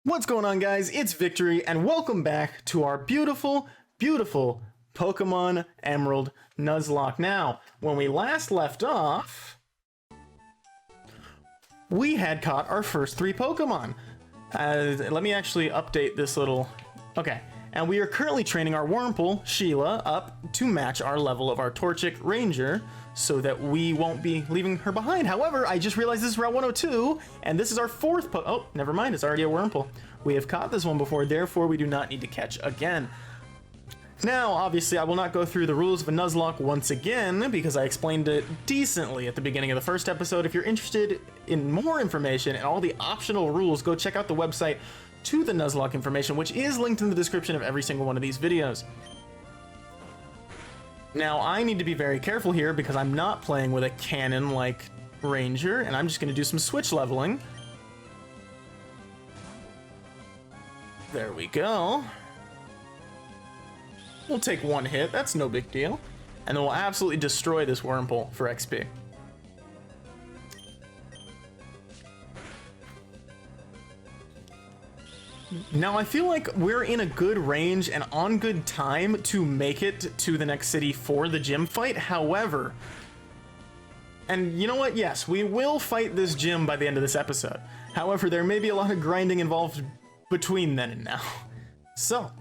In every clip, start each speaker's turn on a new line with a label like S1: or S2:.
S1: What's going on, guys? It's Victory, and welcome back to our beautiful, beautiful Pokemon Emerald Nuzlocke. Now, when we last left off, we had caught our first 3 Pokemon. Let me actually update this little... Okay, and we are currently training our Wurmple, Sheila, up to match our level of our Torchic Ranger, so that we won't be leaving her behind. However, I just realized this is Route 102, and this is our 4th Oh, never mind, it's already a Wurmple. We have caught this one before, therefore we do not need to catch again. Now, obviously, I will not go through the rules of a Nuzlocke once again, because I explained it decently at the beginning of the first episode. If you're interested in more information and all the optional rules, go check out the website to the Nuzlocke information, which is linked in the description of every single one of these videos. Now, I need to be very careful here because I'm not playing with a cannon-like ranger, and I'm just going to do some switch leveling. There we go. We'll take one hit, that's no big deal. And then we'll absolutely destroy this Wurmple for XP. Now, I feel like we're in a good range and on good time to make it to the next city for the gym fight. However, and you know what? Yes, we will fight this gym by the end of this episode. However, there may be a lot of grinding involved between then and now. So,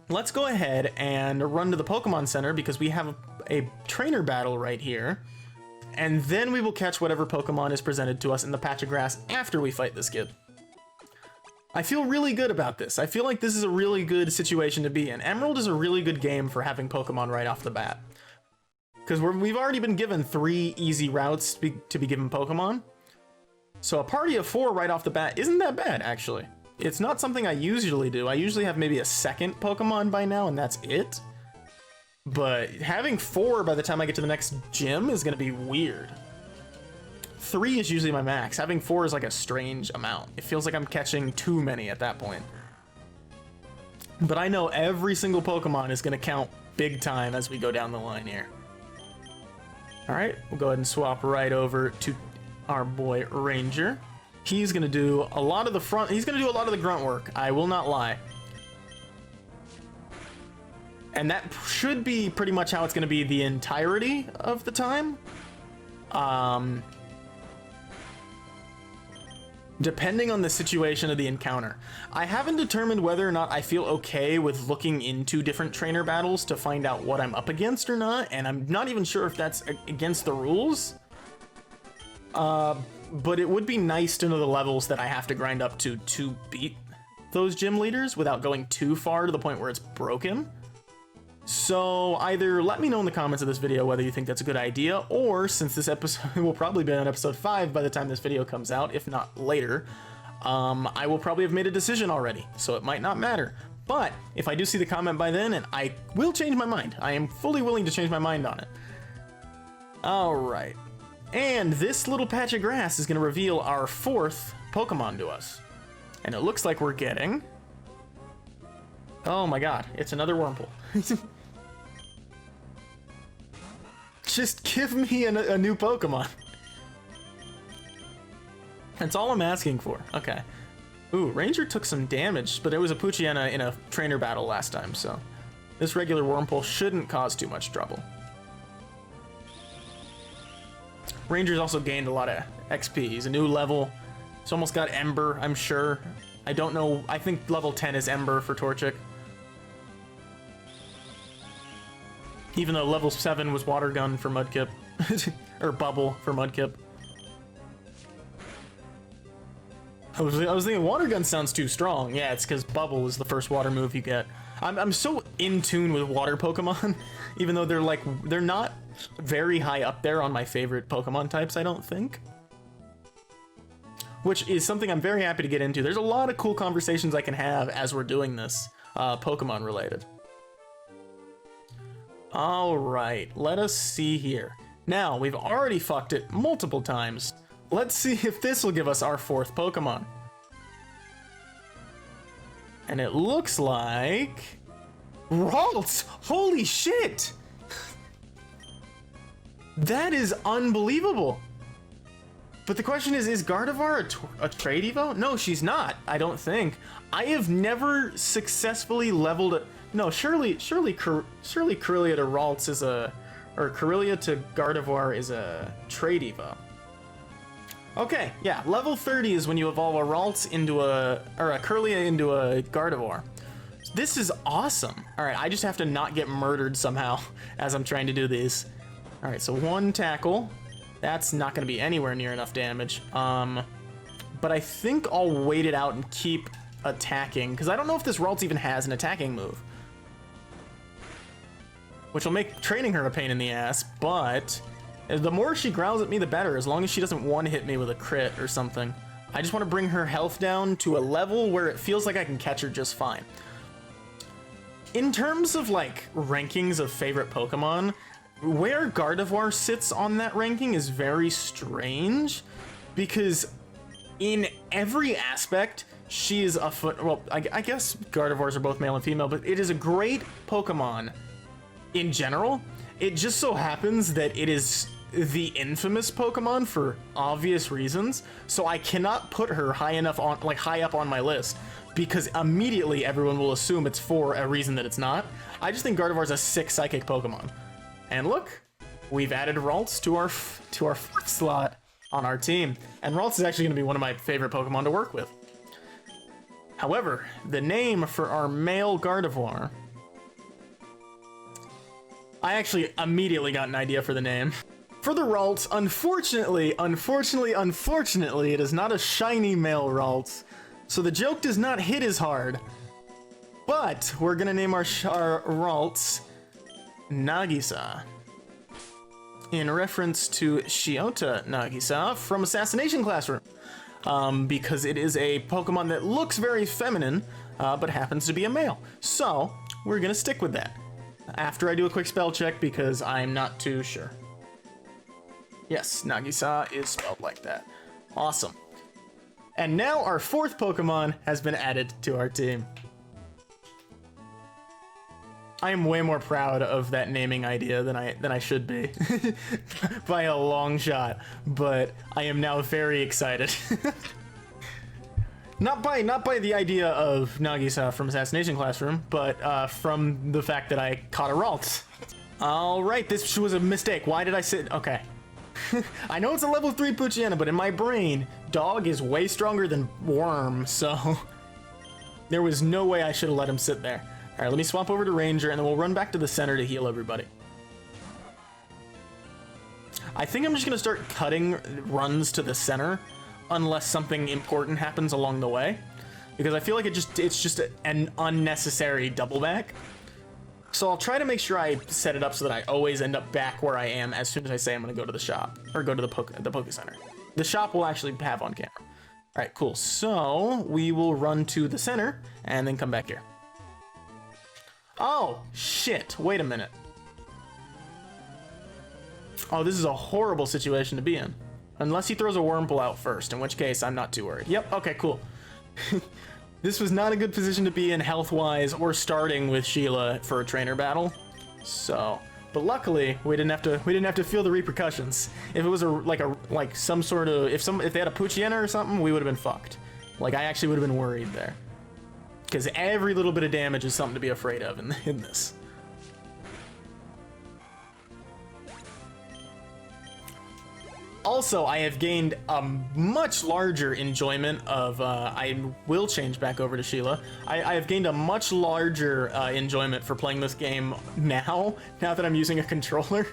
S1: let's go ahead and run to the Pokemon Center because we have a trainer battle right here. And then we will catch whatever Pokemon is presented to us in the patch of grass after we fight this kid. I feel really good about this. I feel like this is a really good situation to be in. Emerald is a really good game for having Pokemon right off the bat. Because we've already been given 3 easy routes to be given Pokemon. So a party of 4 right off the bat isn't that bad, actually. It's not something I usually do. I usually have maybe a second Pokemon by now, and that's it. But having 4 by the time I get to the next gym is going to be weird. 3 is usually my max. Having 4 is like a strange amount. It feels like I'm catching too many at that point. But I know every single Pokemon is going to count big time as we go down the line here. Alright, we'll go ahead and swap right over to our boy Ranger. He's going to do a lot of the he's going to do a lot of the grunt work, I will not lie. And that should be pretty much how it's going to be the entirety of the time. Depending on the situation of the encounter. I haven't determined whether or not I feel okay with looking into different trainer battles to find out what I'm up against or not, and I'm not even sure if that's against the rules. But it would be nice to know the levels that I have to grind up to beat those gym leaders without going too far to the point where it's broken. So either let me know in the comments of this video whether you think that's a good idea, or since this episode will probably be on episode 5 by the time this video comes out, if not later, I will probably have made a decision already, so it might not matter. But if I do see the comment by then, and I will change my mind. I am fully willing to change my mind on it. All right. And this little patch of grass is going to reveal our 4th Pokemon to us. And it looks like we're getting... Oh my god, it's another Wurmple. Just give me a new Pokemon. That's all I'm asking for. Okay. Ooh, Ranger took some damage, but it was a Poochyena in a trainer battle last time, so this regular Wurmple shouldn't cause too much trouble. Ranger's also gained a lot of XP. He's a new level. He's almost got Ember, I'm sure. I don't know. I think level 10 is Ember for Torchic. Even though level 7 was Water Gun for Mudkip. Or Bubble for Mudkip. I was thinking Water Gun sounds too strong. Yeah, it's because Bubble is the first water move you get. I'm so in tune with water Pokemon, even though they're not very high up there on my favorite Pokemon types, I don't think. Which is something I'm very happy to get into. There's a lot of cool conversations I can have as we're doing this, Pokemon related. All right, let us see here. Now, we've already fucked it multiple times. Let's see if this will give us our 4th Pokemon. And it looks like... Ralts! Holy shit! That is unbelievable! But the question is Gardevoir a trade Evo? No, she's not, I don't think. I have never successfully leveled it. No, surely Corellia to Ralts is a, or Corellia to Gardevoir is a trade Evo. Okay, yeah, level 30 is when you evolve a Ralts into a Corellia into a Gardevoir. This is awesome. All right, I just have to not get murdered somehow as I'm trying to do these. All right, so 1 tackle. That's not going to be anywhere near enough damage. But I think I'll wait it out and keep attacking, because I don't know if this Ralts even has an attacking move. Which will make training her a pain in the ass, but the more she growls at me, the better, as long as she doesn't one-hit me with a crit or something. I just want to bring her health down to a level where it feels like I can catch her just fine. In terms of, like, rankings of favorite Pokemon, where Gardevoir sits on that ranking is very strange, because in every aspect, she is a well, I guess Gardevoirs are both male and female, but it is a great Pokemon in general. It just so happens that it is the infamous Pokemon for obvious reasons, so I cannot put her high enough on, like, high up on my list, because immediately everyone will assume it's for a reason that it's not. I just think Gardevoir's a sick psychic Pokemon. And look, we've added Ralts to our 4th slot on our team. And Ralts is actually going to be one of my favorite Pokemon to work with. However, the name for our male Gardevoir... I actually immediately got an idea for the name. For the Ralts, unfortunately, it is not a shiny male Ralts. So the joke does not hit as hard. But we're going to name our Ralts Nagisa, in reference to Shiota Nagisa from Assassination Classroom, because it is a Pokemon that looks very feminine, but happens to be a male. So we're gonna stick with that after I do a quick spell check, because I'm not too sure. Yes, Nagisa is spelled like that. Awesome. And now our 4th Pokemon has been added to our team. I am way more proud of that naming idea than I should be, by a long shot. But I am now very excited. not by the idea of Nagisa from Assassination Classroom, but from the fact that I caught a Ralts. All right, this was a mistake. Why did I sit? Okay. I know it's a level 3 Poochyena, but in my brain, Dog is way stronger than Worm, so there was no way I should have let him sit there. All right, let me swap over to Ranger, and then we'll run back to the center to heal everybody. I think I'm just gonna start cutting runs to the center, unless something important happens along the way, because I feel like it's just an unnecessary double back. So I'll try to make sure I set it up so that I always end up back where I am as soon as I say I'm gonna go to the shop, or go to the Poke Center. The shop will actually have on camera. All right, cool. So we will run to the center and then come back here. Oh, shit. Wait a minute. Oh, this is a horrible situation to be in. Unless he throws a Wurmple out first, in which case I'm not too worried. Yep, okay, cool. This was not a good position to be in health-wise, or starting with Sheila for a trainer battle. So, but luckily we didn't have to feel the repercussions. If it was like some sort of, if they had a Poochyena or something, we would have been fucked. Like, I actually would have been worried there. Because every little bit of damage is something to be afraid of in this. Also, I have gained a much larger enjoyment of, I will change back over to Sheila. I have gained a much larger enjoyment for playing this game now that I'm using a controller,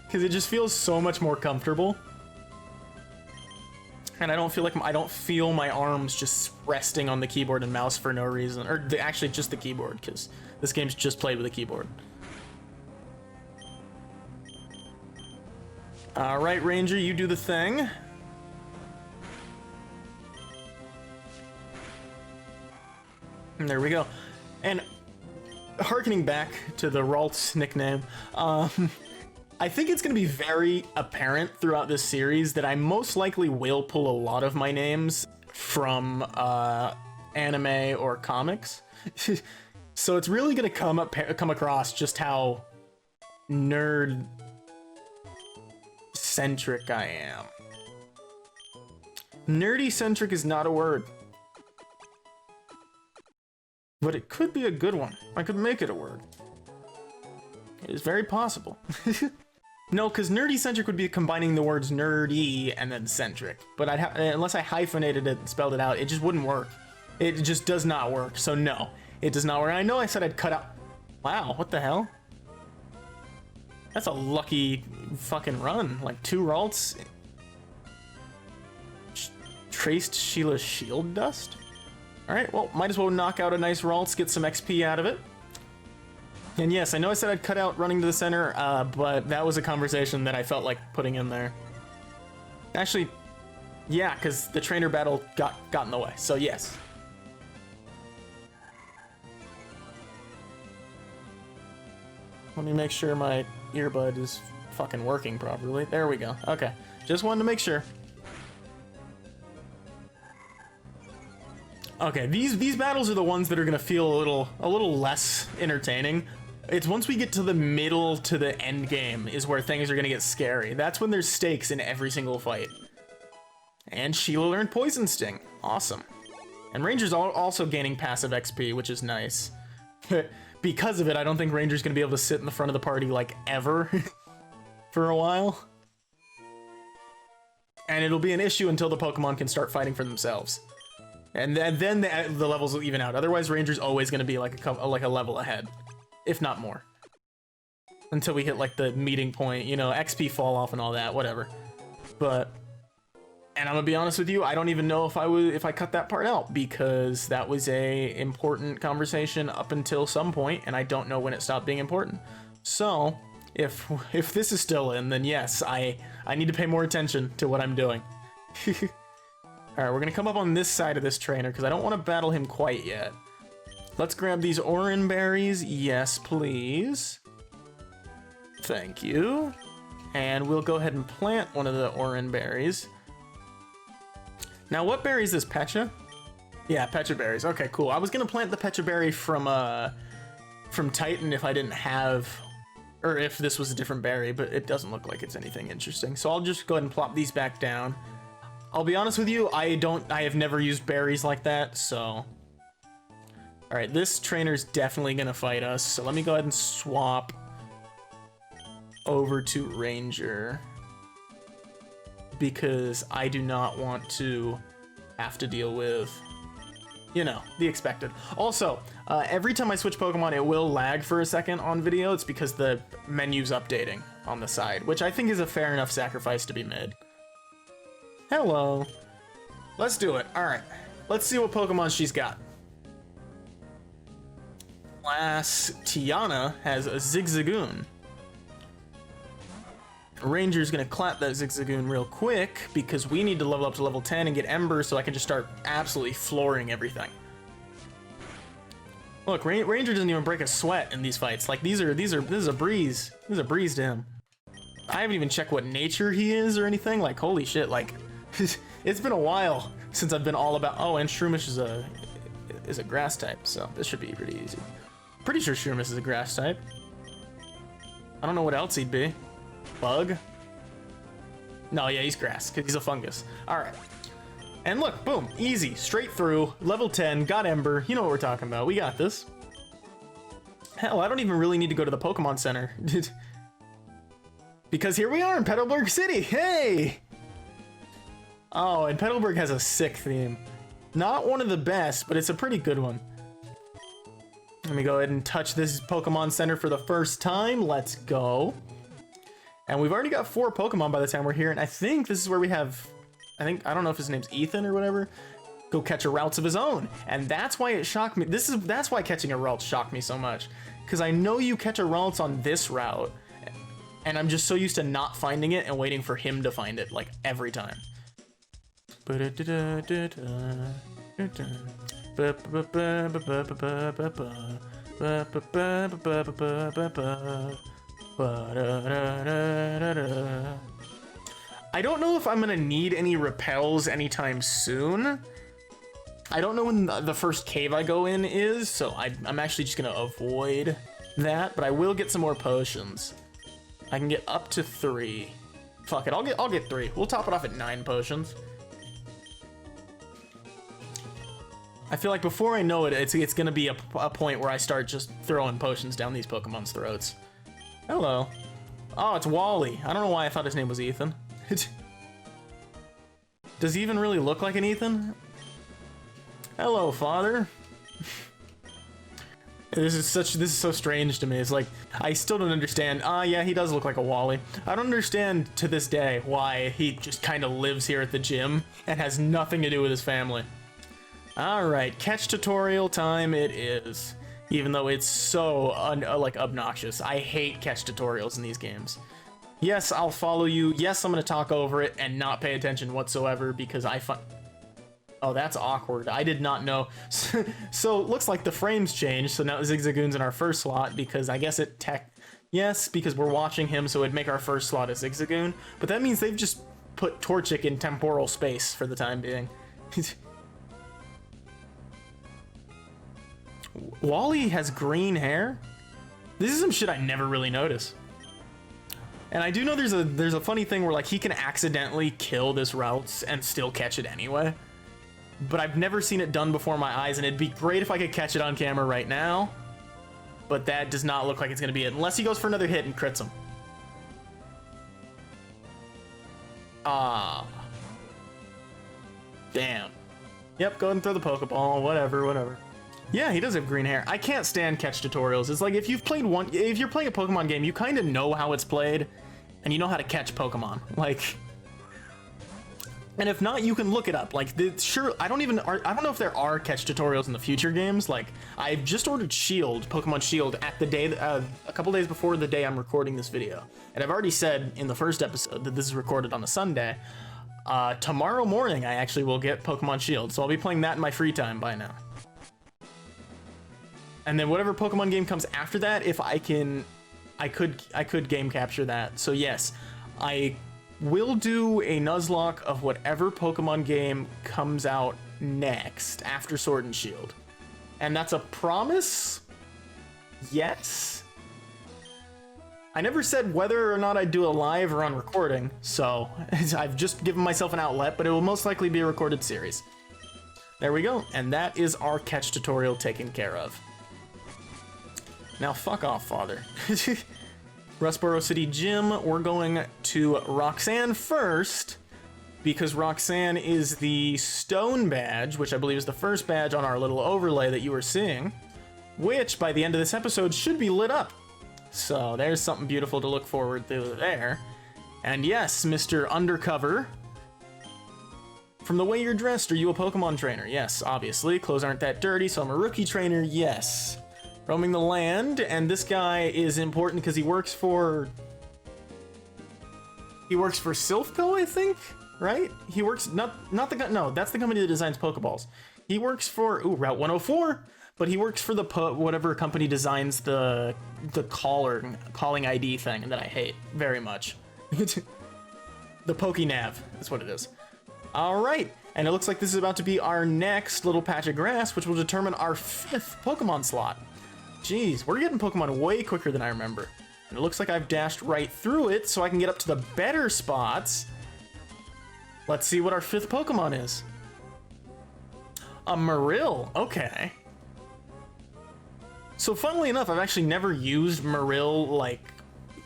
S1: because it just feels so much more comfortable. And I don't feel my arms just resting on the keyboard and mouse for no reason, or actually just the keyboard, because this game's just played with a keyboard. All right, Ranger, you do the thing. And there we go. And harkening back to the Ralts nickname, I think it's going to be very apparent throughout this series that I most likely will pull a lot of my names from anime or comics. So it's really going to come across just how nerd-centric I am. Nerdy-centric is not a word. But it could be a good one. I could make it a word. It is very possible. No, because nerdy-centric would be combining the words nerdy and then centric. But I'd have, unless I hyphenated it and spelled it out, it just wouldn't work. It just does not work. So no, it does not work. I know I said I'd cut out. Wow, what the hell? That's a lucky fucking run. Like 2 Ralts. Traced Sheila's shield dust? Alright, well, might as well knock out a nice Ralts, get some XP out of it. And yes, I know I said I'd cut out running to the center, but that was a conversation that I felt like putting in there. Actually, yeah, because the trainer battle got in the way, so yes. Let me make sure my earbud is fucking working properly. There we go. Okay, just wanted to make sure. Okay, these battles are the ones that are gonna feel a little less entertaining. It's once we get to the middle to the end game is where things are gonna get scary. That's when there's stakes in every single fight. And Sheila learned Poison Sting. Awesome. And Ranger's also gaining passive XP, which is nice. Because of it, I don't think Ranger's gonna be able to sit in the front of the party like ever for a while. And it'll be an issue until the Pokemon can start fighting for themselves. And then the levels will even out. Otherwise, Ranger's always gonna be like a level ahead, if not more. Until we hit like the meeting point, you know, XP fall off and all that, whatever. But, and I'm gonna be honest with you, I don't even know if I cut that part out, because that was a important conversation up until some point, and I don't know when it stopped being important. So, if this is still in, then yes, I need to pay more attention to what I'm doing. Alright, we're gonna come up on this side of this trainer, because I don't want to battle him quite yet. Let's grab these Oran berries. Yes, please. Thank you. And we'll go ahead and plant one of the Oran berries. Now, what berry is this? Pecha? Yeah, Pecha berries. Okay, cool. I was gonna plant the Pecha berry from Titan if I didn't have, or if this was a different berry, but it doesn't look like it's anything interesting. So I'll just go ahead and plop these back down. I'll be honest with you, I have never used berries like that, so. Alright, this trainer's definitely gonna fight us, so let me go ahead and swap over to Ranger. Because I do not want to have to deal with, you know, the expected. Also, every time I switch Pokemon, it will lag for a second on video. It's because the menu's updating on the side, which I think is a fair enough sacrifice to be made. Hello. Let's do it. Alright. Let's see what Pokemon she's got. Class Tiana has a Zigzagoon. Ranger's gonna clap that Zigzagoon real quick because we need to level up to level 10 and get Ember so I can just start absolutely flooring everything. Look, Ranger doesn't even break a sweat in these fights. Like this is a breeze. This is a breeze to him. I haven't even checked what nature he is or anything. Like, holy shit, like it's been a while since I've been all about. Oh, and Shroomish is a grass type, so this should be pretty easy. Pretty sure Shroomish is a grass type. I don't know what else he'd be. Bug? No, yeah, he's grass, because he's a fungus. Alright. And look, boom, easy, straight through, level 10, got Ember, you know what we're talking about, we got this. Hell, I don't even really need to go to the Pokemon Center. Because here we are in Petalburg City, hey! Oh, and Petalburg has a sick theme. Not one of the best, but it's a pretty good one. Let me go ahead and touch this Pokemon Center for the first time, let's go. And we've already got 4 Pokemon by the time we're here, and I think this is where we have, I don't know if his name's Ethan or whatever, go catch a Ralts of his own. And that's why it shocked me. That's why catching a Ralts shocked me so much. Because I know you catch a Ralts on this route, and I'm just so used to not finding it and waiting for him to find it, like, every time. I don't know if I'm gonna need any repels anytime soon. I don't know when the first cave I go in is, so I'm actually just gonna avoid that, but I will get some more potions. I can get up to 3. Fuck it, I'll get 3. We'll top it off at 9 potions. I feel like before I know it, it's gonna be a point where I start just throwing potions down these Pokemon's throats. Hello. Oh, it's Wally. I don't know why I thought his name was Ethan. Does he even really look like an Ethan? Hello, father. This is so strange to me. It's like, I still don't understand. Yeah, he does look like a Wally. I don't understand to this day why he just kind of lives here at the gym and has nothing to do with his family. Alright, catch tutorial time it is. Even though it's so, like, obnoxious. I hate catch tutorials in these games. Yes, I'll follow you. Yes, I'm gonna talk over it and not pay attention whatsoever because oh, that's awkward. I did not know. So it looks like the frames changed. So now Zigzagoon's in our first slot because I guess yes, because we're watching him, so it'd make our first slot a Zigzagoon. But that means they've just put Torchic in temporal space for the time being. Wally has green hair? This is some shit I never really notice. And I do know there's a funny thing where like he can accidentally kill this Routes and still catch it anyway. But I've never seen it done before my eyes, and it'd be great if I could catch it on camera right now. But that does not look like it's gonna be it, unless he goes for another hit and crits him. Damn. Yep, go ahead and throw the Pokeball, whatever. Yeah, he does have green hair. I can't stand catch tutorials. It's like if you're playing a Pokemon game, you kind of know how it's played, and you know how to catch Pokemon. Like, and if not, you can look it up. Like, sure, I don't know if there are catch tutorials in the future games. Like, I've just ordered Shield, Pokemon Shield, at the day, a couple days before the day I'm recording this video, and I've already said in the first episode that this is recorded on a Sunday. Tomorrow morning, I actually will get Pokemon Shield, so I'll be playing that in my free time by now. And then whatever Pokemon game comes after that, if I could game capture that. So yes, I will do a Nuzlocke of whatever Pokemon game comes out next after Sword and Shield. And that's a promise? Yes? I never said whether or not I'd do a live or on recording, so I've just given myself an outlet, but it will most likely be a recorded series. There we go, and that is our catch tutorial taken care of. Now fuck off, father. Rustboro City Gym, we're going to Roxanne first, because Roxanne is the stone badge, which I believe is the first badge on our little overlay that you were seeing, which by the end of this episode should be lit up. So there's something beautiful to look forward to there. And yes, Mr. Undercover, from the way you're dressed, are you a Pokemon trainer? Yes, obviously. Clothes aren't that dirty, so I'm a rookie trainer, yes. Roaming the land, and this guy is important because he works for Silphco, I think, right? He works, not the guy, no, that's the company that designs Pokeballs. He works for, Route 104, but he works for the, whatever company designs the calling ID thing that I hate very much. The PokeNav, that's what it is. All right, and it looks like this is about to be our next little patch of grass, which will determine our 5th Pokemon slot. Jeez, we're getting Pokemon way quicker than I remember. And it looks like I've dashed right through it so I can get up to the better spots. Let's see what our 5th Pokemon is. A Marill, okay. So funnily enough, I've actually never used Marill, like,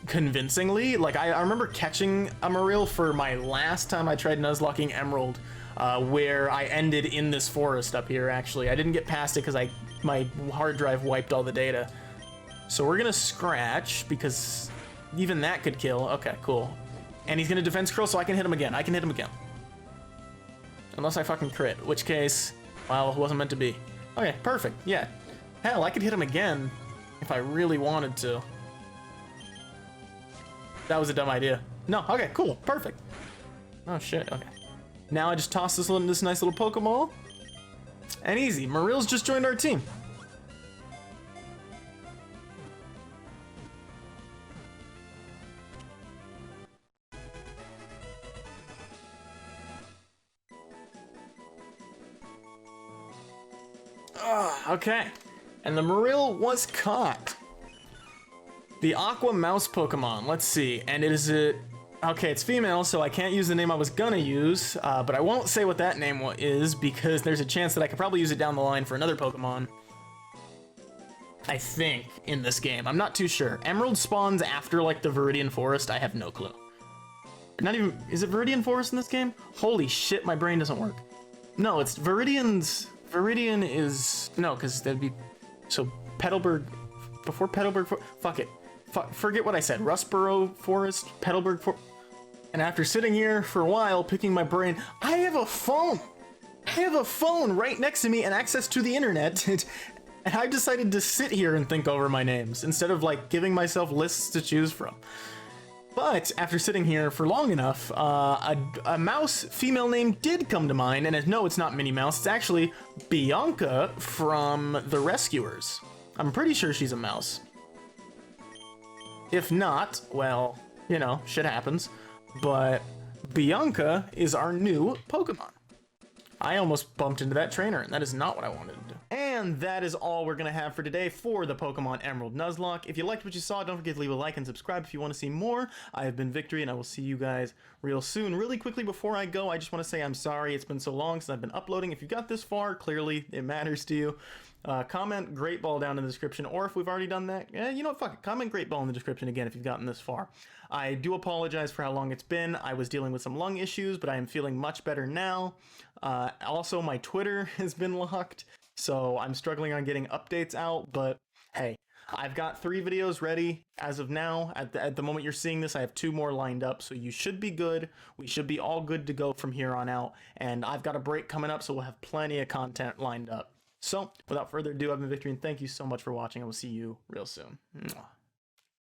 S1: convincingly. Like, I remember catching a Marill for my last time I tried Nuzlocking Emerald, where I ended in this forest up here, actually. I didn't get past it because my hard drive wiped all the data. So we're gonna scratch, because even that could kill. Okay, cool. And he's gonna defense curl, so I can hit him again. I can hit him again. Unless I fucking crit, in which case, well, it wasn't meant to be. Okay, perfect, yeah. Hell, I could hit him again if I really wanted to. That was a dumb idea. No, okay, cool, perfect. Oh shit, okay. Now I just toss this nice little Pokeball. And easy, Marill's just joined our team. Okay, and the Marill was caught. The Aqua Mouse Pokemon, let's see, and it is a Okay, it's female, so I can't use the name I was gonna use, but I won't say what that name is because there's a chance that I could probably use it down the line for another Pokemon. I think, in this game. I'm not too sure. Emerald spawns after, like, the Viridian Forest. I have no clue. Not even... Is it Viridian Forest in this game? Holy shit, my brain doesn't work. No, it's Viridian's... Viridian is... No, because that'd be... So, Petalburg... Before Petalburg... Fuck it. Forget what I said. Rustboro Forest, Petalburg Forest... And after sitting here for a while, picking my brain, I have a phone! I have a phone right next to me and access to the internet, and I've decided to sit here and think over my names, instead of, like, giving myself lists to choose from. But, after sitting here for long enough, a mouse female name did come to mind, and no, it's not Minnie Mouse, it's actually Bianca from The Rescuers. I'm pretty sure she's a mouse. If not, well, you know, shit happens. But Bianca is our new Pokemon. I almost bumped into that trainer, and that is not what I wanted to do. And that is all we're going to have for today for the Pokemon Emerald Nuzlocke. If you liked what you saw, don't forget to leave a like and subscribe if you want to see more. I have been Victory, and I will see you guys real soon. Really quickly before I go, I just want to say I'm sorry. It's been so long since I've been uploading. If you got this far, clearly it matters to you. Comment Great Ball down in the description, or if we've already done that, you know what, fuck it. Comment Great Ball in the description again if you've gotten this far. I do apologize for how long it's been. I was dealing with some lung issues, but I am feeling much better now. Also, my Twitter has been locked, so I'm struggling on getting updates out, but hey, I've got 3 videos ready as of now. At the moment you're seeing this, I have 2 more lined up, so you should be good. We should be all good to go from here on out, and I've got a break coming up, so we'll have plenty of content lined up. So, without further ado, I've been Victory, and thank you so much for watching. I will see you real soon. Mwah.